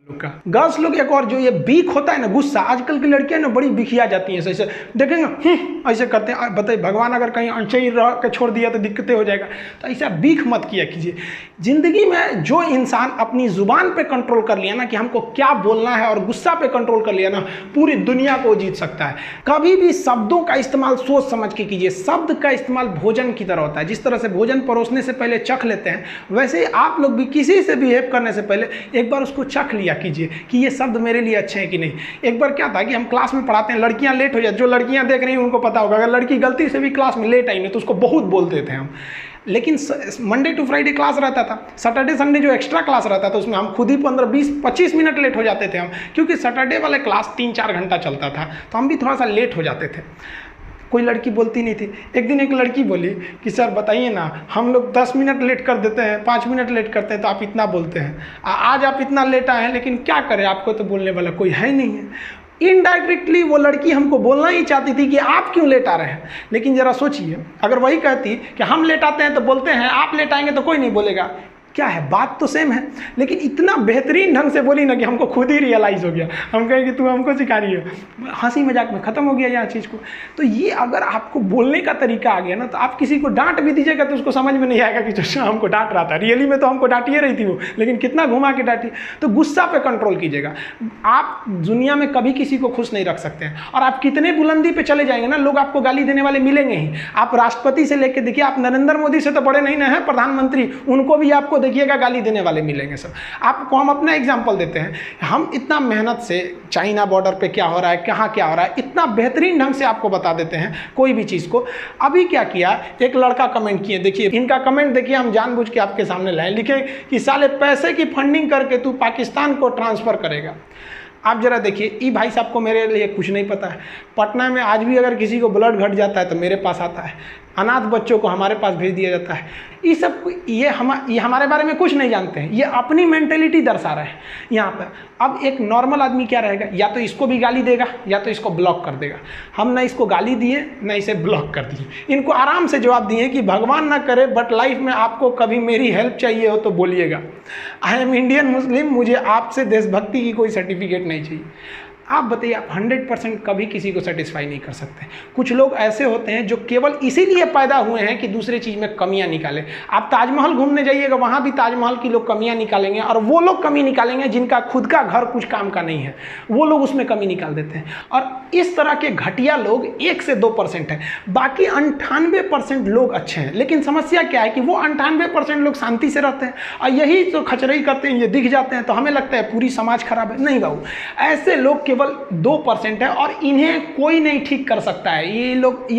Girls लोग एक और जो ये बीक होता है ना, गुस्सा, आजकल की लड़कियां ना बड़ी बिखिया जाती हैं, ऐसे देखेंगे ऐसे करते हैं। बताइए भगवान अगर कहीं अनचे ही रह के छोड़ दिया तो दिक्कतें हो जाएगा। तो ऐसा बीख मत किया कीजिए। जिंदगी में जो इंसान अपनी जुबान पे कंट्रोल कर लिया ना कि हमको क्या बोलना है, और गुस्सा पे कंट्रोल कर लिया ना, पूरी दुनिया को जीत सकता है। कभी भी शब्दों का इस्तेमाल सोच समझ के कीजिए। शब्द का इस्तेमाल भोजन की तरह होता है। जिस तरह से भोजन परोसने से पहले चख लेते हैं, वैसे ही आप लोग भी किसी से बिहेव करने से पहले एक बार उसको चख लिया कीजिए कि ये शब्द मेरे लिए अच्छे हैं कि नहीं। एक बार क्या था कि हम क्लास में पढ़ाते हैं, लड़कियां लेट हो जाती, जो लड़कियां देख रही हैं उनको पता होगा, अगर लड़की गलती से भी क्लास में लेट आई ना तो उसको बहुत बोलते थे हम। लेकिन मंडे टू फ्राइडे क्लास रहता था, सैटरडे संडे जो एक्स्ट्रा क्लास रहता था उसमें हम खुद ही 15, 20, 25 मिनट लेट हो जाते थे हम, क्योंकि सैटरडे वाले क्लास 3-4 घंटा चलता था, तो हम भी थोड़ा सा लेट हो जाते थे। कोई लड़की बोलती नहीं थी। एक दिन एक लड़की बोली कि सर बताइए ना, हम लोग 10 मिनट लेट कर देते हैं, 5 मिनट लेट करते हैं, तो आप इतना बोलते हैं। आज आप इतना लेट आए हैं, लेकिन क्या करें, आपको तो बोलने वाला कोई है नहीं है। इनडायरेक्टली वो लड़की हमको बोलना ही चाहती थी कि आप क्यों लेट आ रहे हैं। लेकिन ज़रा सोचिए, अगर वही कहती कि हम लेट आते हैं तो बोलते हैं, आप लेट आएंगे तो कोई नहीं बोलेगा, क्या है, बात तो सेम है। लेकिन इतना बेहतरीन ढंग से बोली ना कि हमको खुद ही रियलाइज़ हो गया। हम कहें कि तू हमको सिखा रही है, हंसी मजाक में ख़त्म हो गया यहाँ चीज़ को। तो ये अगर आपको बोलने का तरीका आ गया ना, तो आप किसी को डांट भी दीजिएगा तो उसको समझ में नहीं आएगा कि जो हमको डांट रहा था, रियली में तो हमको डांटिए रही थी वो, लेकिन कितना घुमा के डांटी। तो गुस्सा पे कंट्रोल कीजिएगा। आप दुनिया में कभी किसी को खुश नहीं रख सकते हैं, और आप कितने बुलंदी पे चले जाएंगे ना, लोग आपको गाली देने वाले मिलेंगे ही। आप राष्ट्रपति से लेकर देखिए, आप नरेंद्र मोदी से तो बड़े नहीं ना हैं, प्रधानमंत्री, उनको भी आपको देखिएगा गाली देने वाले मिलेंगे सब। आपको हम अपना एग्जांपल देते हैं, हम इतना मेहनत से चाइना बॉर्डर पे क्या हो रहा है, कहाँ क्या हो रहा है, इतना बेहतरीन ढंग से आपको बता देते हैं कोई भी चीज़ को। अभी क्या किया, एक लड़का कमेंट किए, देखिए इनका कमेंट देखिए, हम जानबूझ के आपके सामने लाए। लिखे कि साले पैसे की फंडिंग करके तू पाकिस्तान को ट्रांसफ़र करेगा। आप जरा देखिए, ये भाई साहब को मेरे लिए कुछ नहीं पता है। पटना में आज भी अगर किसी को ब्लड घट जाता है तो मेरे पास आता है, अनाथ बच्चों को हमारे पास भेज दिया जाता है। ये सब ये हमारे बारे में कुछ नहीं जानते हैं, ये अपनी मेंटेलिटी दर्शा रहे हैं यहाँ पर। अब एक नॉर्मल आदमी क्या रहेगा, या तो इसको भी गाली देगा या तो इसको ब्लॉक कर देगा। हम ना इसको गाली दिए ना इसे ब्लॉक कर दिए, इनको आराम से जवाब दिए कि भगवान ना करे बट लाइफ में आपको कभी मेरी हेल्प चाहिए हो तो बोलिएगा। आई एम इंडियन मुस्लिम, मुझे आपसे देशभक्ति की कोई सर्टिफिकेट नहीं चाहिए। आप बताइए, आप 100% कभी किसी को सेटिस्फाई नहीं कर सकते। कुछ लोग ऐसे होते हैं जो केवल इसीलिए पैदा हुए हैं कि दूसरे चीज़ में कमियां निकालें। आप ताजमहल घूमने जाइएगा, वहाँ भी ताजमहल की लोग कमियां निकालेंगे, और वो लोग कमी निकालेंगे जिनका खुद का घर कुछ काम का नहीं है, वो लोग उसमें कमी निकाल देते हैं। और इस तरह के घटिया लोग 1 से 2% हैं, बाकी 98% लोग अच्छे हैं। लेकिन समस्या क्या है कि वो 98% लोग शांति से रहते हैं, और यही तो खचरई करते हैं, ये दिख जाते हैं तो हमें लगता है पूरी समाज खराब है। नहीं बाबू, ऐसे लोग केवल 2% है, और इन्हें कोई नहीं ठीक कर सकता है। ये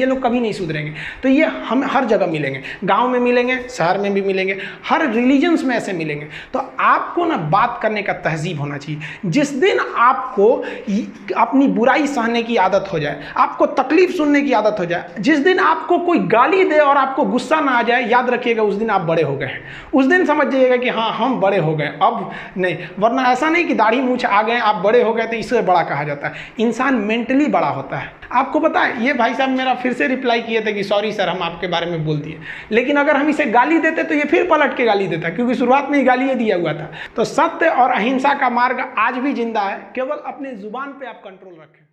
लोग कभी नहीं सुधरेंगे। तो ये हम हर जगह मिलेंगे, गांव में मिलेंगे, शहर में भी मिलेंगे, हर रिलीजन्स में ऐसे मिलेंगे। तो आपको ना बात करने का तहजीब होना चाहिए। जिस दिन आपको अपनी बुराई सहने की आदत हो जाए, आपको तकलीफ सुनने की आदत हो जाए, जिस दिन आपको कोई गाली दे और आपको गुस्सा ना आ जाए, याद रखिएगा उस दिन आप बड़े हो गए हैं। उस दिन समझ जाइएगा कि हाँ हम बड़े हो गए, अब नहीं। वरना ऐसा नहीं कि दाढ़ी मूंछ आ गए आप बड़े हो गए तो इससे बड़ा कहा जाता है। इंसान मेंटली बड़ा होता है। आपको पता है, ये भाई साहब मेरा फिर से रिप्लाई किए थे कि सॉरी सर हम आपके बारे में बोल दिए, लेकिन अगर हम इसे गाली देते तो ये फिर पलट के गाली देता, क्योंकि शुरुआत में ही गाली दिया हुआ था। तो सत्य और अहिंसा का मार्ग आज भी जिंदा है, केवल अपनी जुबान पे आप कंट्रोल रखें।